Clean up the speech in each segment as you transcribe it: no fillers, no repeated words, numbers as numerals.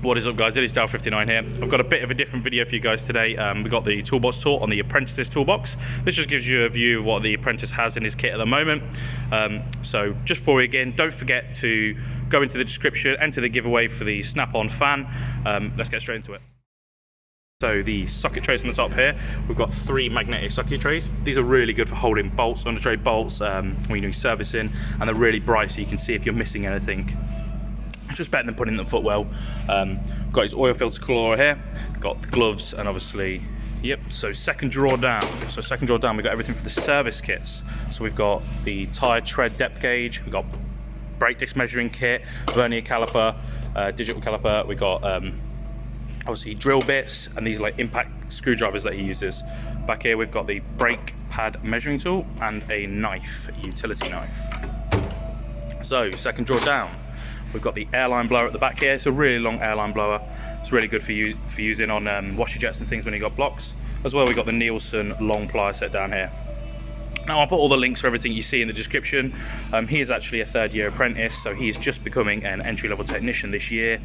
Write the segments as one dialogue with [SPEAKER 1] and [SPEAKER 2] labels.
[SPEAKER 1] What is up, guys? It is Dal59 here. I've got a bit of a different video for you guys today. We've got the Toolbox tour on the Apprentice's Toolbox. This just gives you a view of what the Apprentice has in his kit at the moment. So just before we begin, don't forget to go into the description, enter the giveaway for the Snap-on fan. Let's get straight into it. So the socket trays on the top here, we've got 3 magnetic socket trays. These are really good for holding bolts, under tray bolts, when you're doing servicing, and they're really bright so you can see if you're missing anything. It's just better than putting in the footwell. Got his oil filter claw here, got the gloves, and obviously, yep, so second drawer down. So second drawer down, we've got everything for the service kits. So we've got the tyre tread depth gauge, we've got brake disc measuring kit, vernier caliper, digital caliper, we've got obviously drill bits, and these like impact screwdrivers that he uses. Back here we've got the brake pad measuring tool and a knife, a utility knife. So second drawer down, we've got the Airline Blower at the back here. It's a really long Airline Blower. It's really good for using on washer jets and things when you've got blocks. As well, we've got the Nielsen long plier set down here. Now, I'll put all the links for everything you see in the description. He is actually a third-year apprentice, so he is just becoming an entry-level technician this year.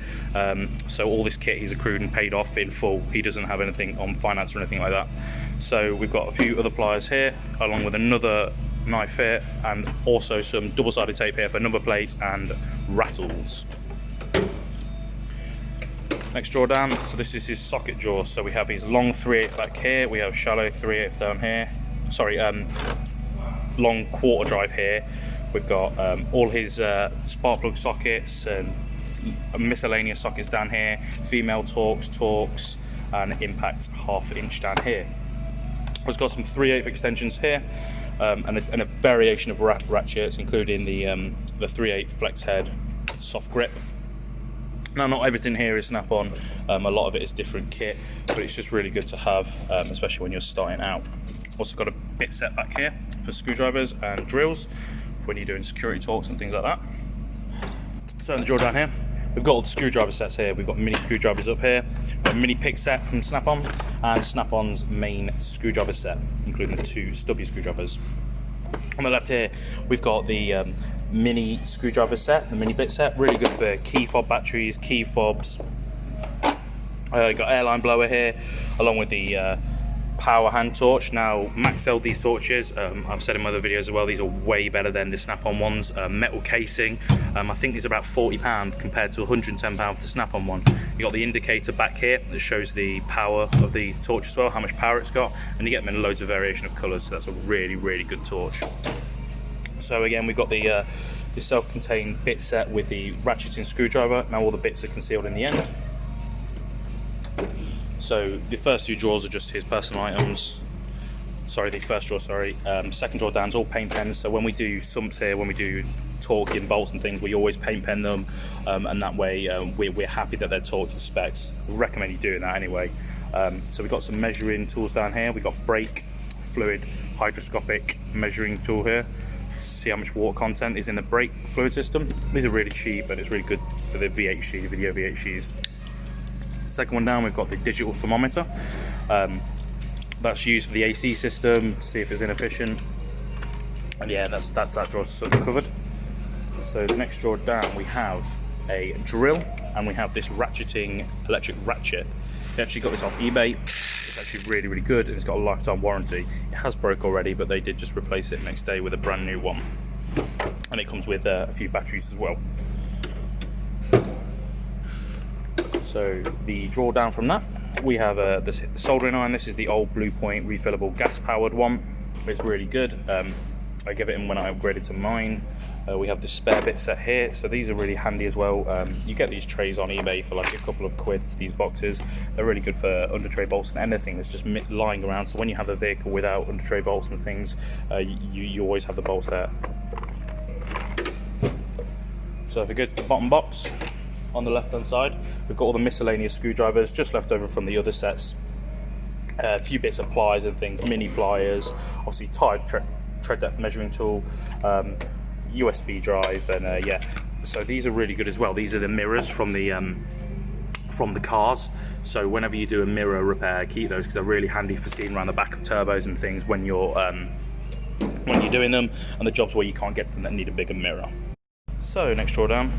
[SPEAKER 1] So all this kit he's accrued and paid off in full. He doesn't have anything on finance or anything like that. So we've got a few other pliers here, along with another knife here, and also some double-sided tape here for number plates and rattles. Next drawer down, so this is his socket drawer. So we have his long 3/8 back here, we have shallow 3/8 down here, sorry, long quarter drive here. We've got all his spark plug sockets and miscellaneous sockets down here, female Torx, and impact 1/2 inch down here. We've got some 3/8 extensions here, and a variation of ratchets, including the 3/8 flex head soft grip. Now, not everything here is Snap-on. A lot of it is different kit, but it's just really good to have, especially when you're starting out. Also got a bit set back here for screwdrivers and drills when you're doing security talks and things like that. So in the drawer down here, we've got all the screwdriver sets here. We've got mini screwdrivers up here, we've got a mini pick set from Snap-on, and Snap-on's main screwdriver set, including the 2 stubby screwdrivers. On the left here, we've got the mini screwdriver set, the mini bit set, really good for key fob batteries, key fobs. Got Airline Blower here, along with the power hand torch. Now, Max sold these torches. I've said in my other videos as well, these are way better than the Snap-on ones. Metal casing, I think these are about £40 compared to £110 for the Snap-on one. You got the indicator back here that shows the power of the torch as well, how much power it's got, and you get them in loads of variation of colours, so that's a really, really good torch. So again, we've got the self-contained bit set with the ratcheting screwdriver. Now all the bits are concealed in the end. So the first 2 drawers are just his personal items. Sorry, the first drawer, sorry. Second drawer down is all paint pens. So when we do sumps here, when we do torquing bolts and things, we always paint pen them, and that way we're happy that they're torqued to specs. We recommend you doing that anyway. So we've got some measuring tools down here. We've got brake fluid hydroscopic measuring tool here. See how much water content is in the brake fluid system. These are really cheap, but it's really good for the VHC, video VHCs. Second one down, we've got the digital thermometer. That's used for the AC system to see if it's inefficient. And yeah, that's that drawer sort of covered. So the next drawer down, we have a drill, and we have this ratcheting electric ratchet. They actually got this off eBay. It's actually really, really good, and it's got a lifetime warranty. It has broke already, but they did just replace it next day with a brand new one. And it comes with a few batteries as well. So the drawer down from that, we have the soldering iron. This is the old Blue Point refillable gas powered one. It's really good. I give it in when I upgraded to mine. We have the spare bit set here, so these are really handy as well. You get these trays on eBay for like a couple of quid, these boxes. They're really good for under tray bolts and anything that's just lying around, so when you have a vehicle without under tray bolts and things, you always have the bolts there. So if we go to the bottom box, on the left hand side, we've got all the miscellaneous screwdrivers just left over from the other sets. A few bits of pliers and things, mini pliers, obviously tyre tread depth measuring tool, USB drive, and yeah, so these are really good as well. These are the mirrors from the cars, so whenever you do a mirror repair, keep those because they're really handy for seeing around the back of turbos and things when you're doing them, and the jobs where you can't get them that need a bigger mirror. So next drawer down,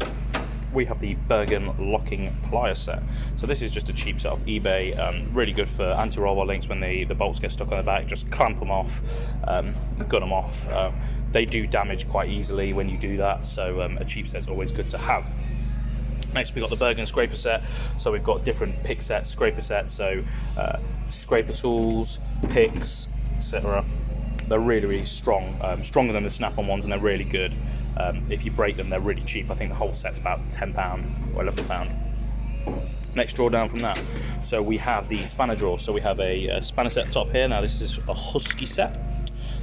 [SPEAKER 1] we have the Bergen locking plier set. So this is just a cheap set off eBay, really good for anti-roll bar links when the bolts get stuck on the back. Just clamp them off, gun them off. They do damage quite easily when you do that, so a cheap set's always good to have. Next we've got the Bergen scraper set. So we've got different pick sets, scraper sets, so scraper tools, picks, etc. They're really strong, stronger than the snap-on ones, and they're really good. If you break them, they're really cheap. I think the whole set's about £10 or £11. Next drawer down from that, so we have the spanner drawer. So we have a spanner set top here. Now this is a Husky set.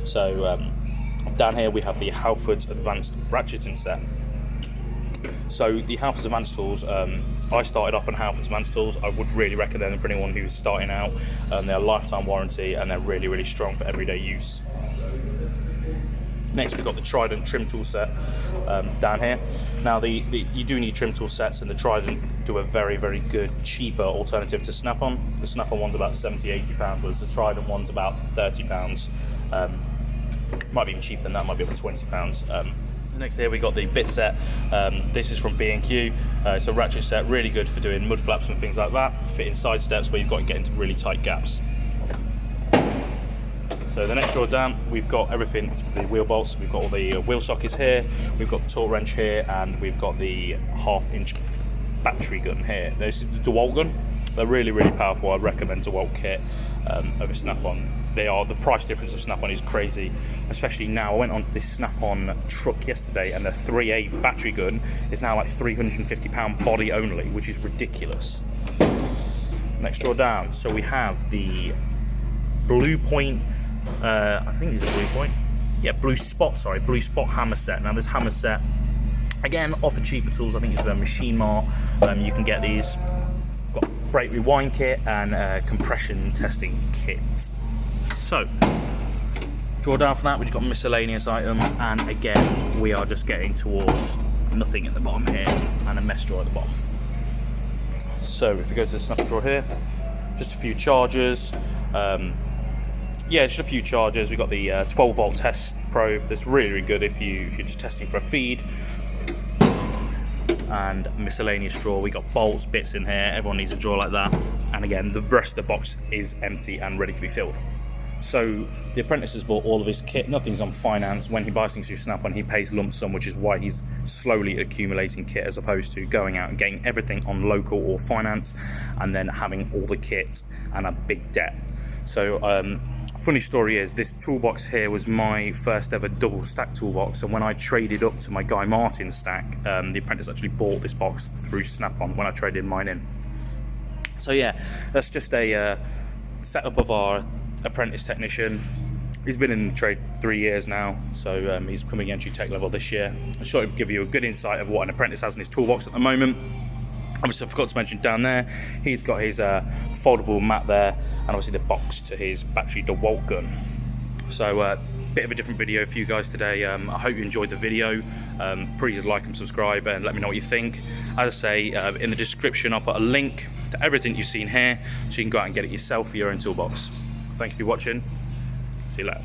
[SPEAKER 1] So down here we have the Halford's Advanced Ratcheting set. So the Halford's Advanced Tools, I started off on Halford's Advanced Tools. I would really recommend them for anyone who's starting out. They're lifetime warranty and they're really strong for everyday use. Next we've got the Trident trim tool set down here. Now you do need trim tool sets, and the Trident do a very good cheaper alternative to snap-on. The snap-on one's about £70–80, whereas the Trident one's about £30. Might be even cheaper than that, might be about £20. Next here we got the bit set. This is from B&Q. It's a ratchet set, really good for doing mud flaps and things like that, fitting side steps where you've got to get into really tight gaps. So the next drawer down, we've got everything for the wheel bolts. We've got all the wheel sockets here, we've got the torque wrench here, and we've got the 1/2-inch battery gun here. This is the DeWalt gun. They're really powerful. I'd recommend DeWalt kit over Snap-on. The price difference of Snap-on is crazy, especially now. I went onto this Snap-on truck yesterday, and the 3/8 battery gun is now like £350 body only, which is ridiculous. Next drawer down, so we have the Blue Point. I think these are Blue Point. Yeah, Blue Spot hammer set. Now this hammer set, again, offer cheaper tools. I think it's a Machine Mart. You can get these. Got brake rewind kit and compression testing kit. So, draw down from that, we've got miscellaneous items, and again, we are just getting towards nothing at the bottom here, and a mess drawer at the bottom. So, if we go to the snap drawer here, just a few chargers. Yeah, just a few chargers. We've got the 12-volt test probe. That's really good if you're just testing for a feed. And miscellaneous drawer. We got bolts, bits in here. Everyone needs a drawer like that. And again, the rest of the box is empty and ready to be filled. So the Apprentice has bought all of his kit. Nothing's on finance. When he buys things through Snap-on, he pays lump sum, which is why he's slowly accumulating kit, as opposed to going out and getting everything on local or finance and then having all the kit and a big debt. So funny story is, this toolbox here was my first ever double stack toolbox, and when I traded up to my Guy Martin stack, the Apprentice actually bought this box through Snap-on when I traded mine in. So yeah, that's just a setup of our Apprentice technician. He's been in the trade 3 years now, so he's coming entry tech level this year. I thought it'd give you a good insight of what an Apprentice has in his toolbox at the moment. Obviously, I forgot to mention down there, he's got his foldable mat there, and obviously the box to his battery DeWalt gun. So, bit of a different video for you guys today. I hope you enjoyed the video. Please like and subscribe and let me know what you think. As I say, in the description I'll put a link to everything you've seen here, so you can go out and get it yourself for your own toolbox. Thank you for watching. See you later.